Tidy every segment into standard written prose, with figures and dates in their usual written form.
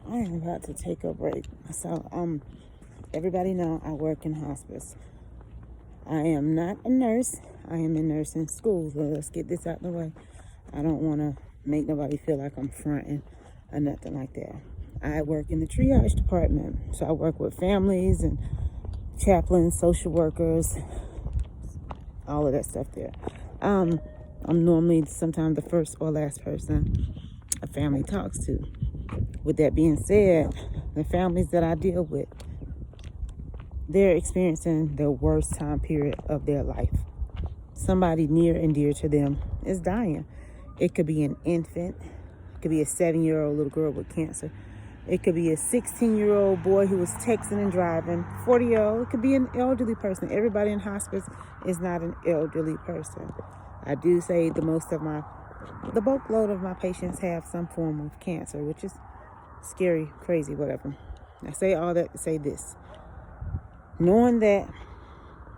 I am about to take a break. So, everybody know I work in hospice. I am not a nurse. I am in nursing school. So let's get this out the way. I don't want to make nobody feel like I'm fronting or nothing like that. I work in the triage department. So I work with families and chaplains, social workers, all of that stuff there. I'm normally sometimes the first or last person a family talks to. With that being said, the families that I deal with, they're experiencing the worst time period of their life. Somebody near and dear to them is dying. It could be an infant. It could be a 7-year-old little girl with cancer. It could be a 16-year-old boy who was texting and driving. 40-year-old. It could be an elderly person. Everybody in hospice is not an elderly person. I do say the bulkload of my patients have some form of cancer, which is scary, crazy, whatever. I say all that to say this. Knowing that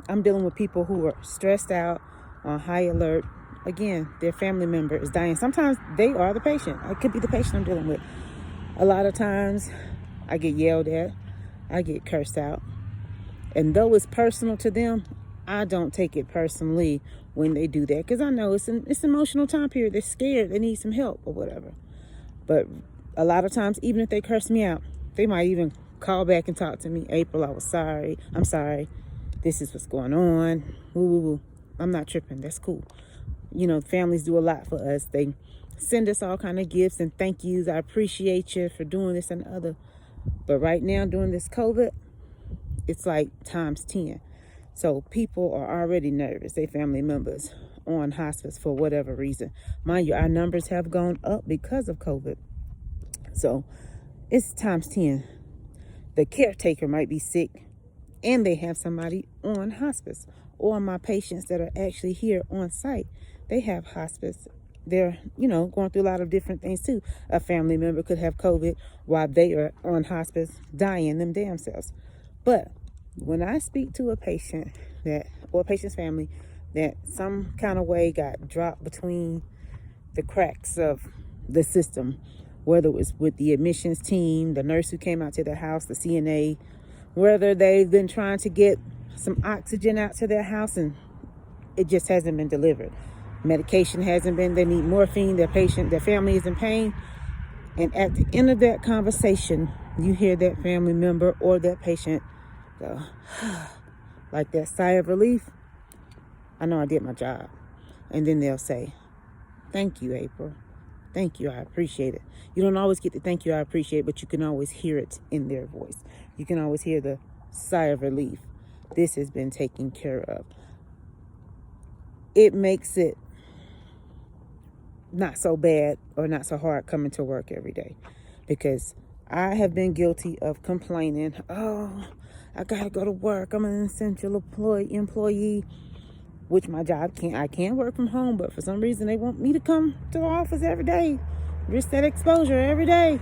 I'm dealing with people who are stressed out, on high alert. Again, their family member is dying. Sometimes they are the patient. It could be the patient I'm dealing with. A lot of times I get yelled at. I get cursed out. And though it's personal to them, I don't take it personally when they do that. Because I know it's an emotional time period. They're scared. They need some help or whatever. But a lot of times, even if they curse me out, they might even call back and talk to me. April, I was sorry. I'm sorry. This is what's going on. Woo, woo, woo. I'm not tripping. That's cool. You know, families do a lot for us. They send us all kind of gifts and thank yous. I appreciate you for doing this and the other. But right now, during this COVID, it's like times 10. So people are already nervous. They family members on hospice for whatever reason. Mind you, our numbers have gone up because of COVID. So it's times 10. The caretaker might be sick and they have somebody on hospice. Or my patients that are actually here on site, they have hospice. They're, going through a lot of different things too. A family member could have COVID while they are on hospice, dying them damn selves. But when I speak to a patient or a patient's family that some kind of way got dropped between the cracks of the system, whether it was with the admissions team, the nurse who came out to their house, the CNA, whether they've been trying to get some oxygen out to their house and it just hasn't been delivered. Medication hasn't been, they need morphine, their family is in pain. And at the end of that conversation, you hear that family member or that patient go, like that sigh of relief. I know I did my job. And then they'll say, thank you, April. Thank you, I appreciate it. You don't always get the thank you, I appreciate it, but you can always hear it in their voice. You can always hear the sigh of relief. This has been taken care of. It makes it not so bad or not so hard coming to work every day, because I have been guilty of complaining. Oh, I gotta go to work. I'm an essential employee, which my job I can work from home, but for some reason they want me to come to the office every day, risk that exposure every day.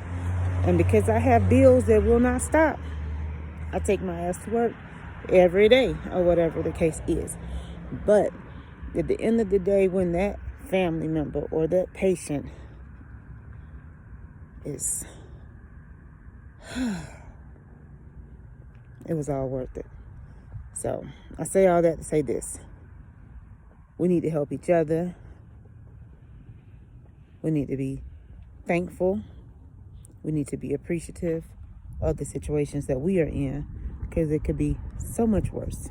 And because I have bills that will not stop, I take my ass to work every day or whatever the case is. But at the end of the day, when that family member or that patient is, it was all worth it. So I say all that to say this. We need to help each other. We need to be thankful. We need to be appreciative of the situations that we are in, because it could be so much worse.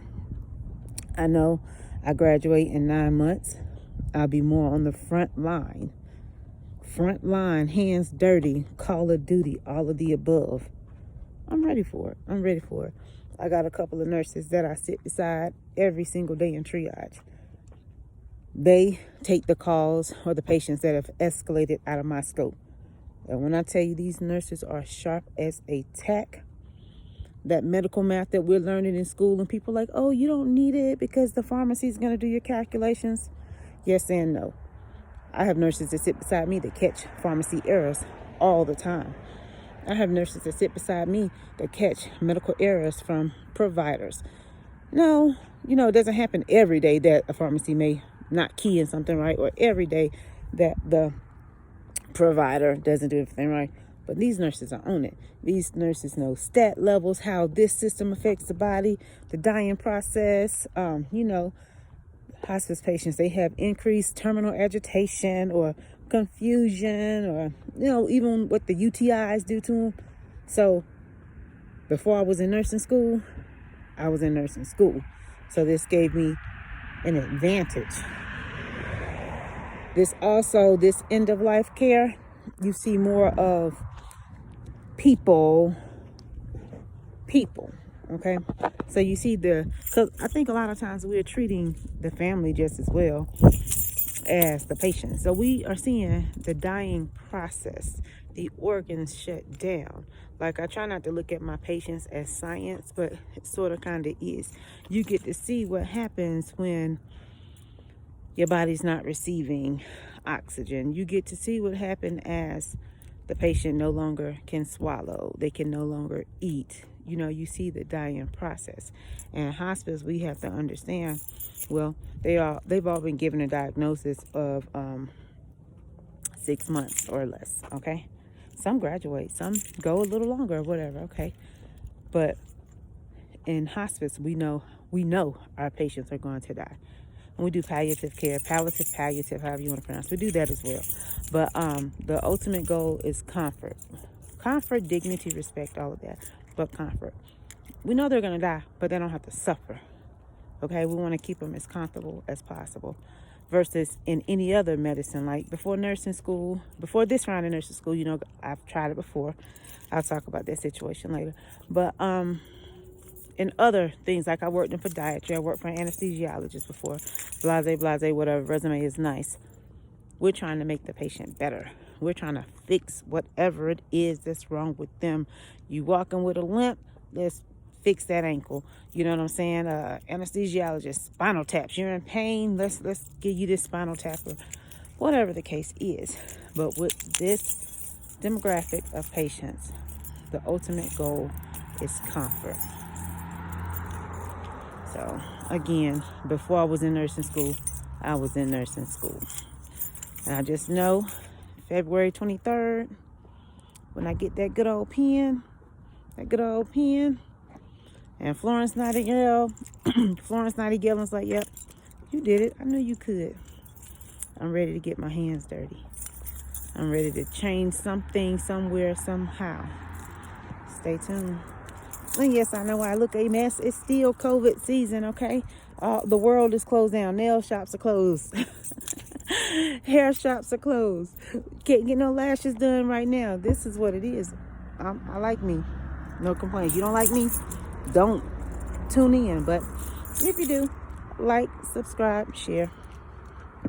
I know I graduate in 9 months. I'll be more on the front line. Front line, hands dirty, Call of Duty, all of the above. I'm ready for it. I got a couple of nurses that I sit beside every single day in triage. They take the calls or the patients that have escalated out of my scope. And when I tell you these nurses are sharp as a tack, that medical math that we're learning in school, and people are like, oh, you don't need it because the pharmacy is going to do your calculations. Yes and no. I have nurses that sit beside me that catch pharmacy errors all the time. I have nurses that sit beside me that catch medical errors from providers. No, it doesn't happen every day that a pharmacy may not key in something right, or every day that the provider doesn't do everything right. But these nurses are on it. These nurses know stat levels, how this system affects the body, the dying process. Hospice patients, they have increased terminal agitation or confusion, or, even what the UTIs do to them. So before I was in nursing school, I was in nursing school. So this gave me an advantage. This end of life care, you see more of people, okay? So you see because I think a lot of times we're treating the family just as well as the patient. So we are seeing the dying process, the organs shut down. Like, I try not to look at my patients as science, but it sort of kind of is. You get to see what happens when your body's not receiving oxygen. You get to see what happens as the patient no longer can swallow. They can no longer eat. You see the dying process. And hospice, we have to understand, well, they've all been given a diagnosis of 6 months or less, okay? Some graduate, some go a little longer, whatever, okay? But in hospice, we know our patients are going to die. And we do palliative care, palliative, however you want to pronounce it. We do that as well. But the ultimate goal is comfort. Comfort, dignity, respect, all of that. But comfort. We know they're going to die, but they don't have to suffer. Okay? We want to keep them as comfortable as possible. Versus in any other medicine, like before nursing school, before this round of nursing school, I've tried it before. I'll talk about that situation later. But in other things, like I worked in podiatry, I worked for an anesthesiologist before, blase, whatever, resume is nice. We're trying to make the patient better. We're trying to fix whatever it is that's wrong with them. You walking with a limp, let's fix that ankle. You know what I'm saying? Anesthesiologist, spinal taps. You're in pain, let's give you this spinal tap, or whatever the case is. But with this demographic of patients, the ultimate goal is comfort. So, again, before I was in nursing school, I was in nursing school. And I just know February 23rd, when I get that good old pen, and Florence Nightingale was like, yep, you did it. I knew you could. I'm ready to get my hands dirty. I'm ready to change something, somewhere, somehow. Stay tuned. And yes, I know I look a mess. It's still COVID season, okay? The world is closed down. Nail shops are closed. Hair shops are closed. Can't get no lashes done right now. This is what it is. I like me. No complaints. You don't like me? Don't tune in. But if you do, like, subscribe, share.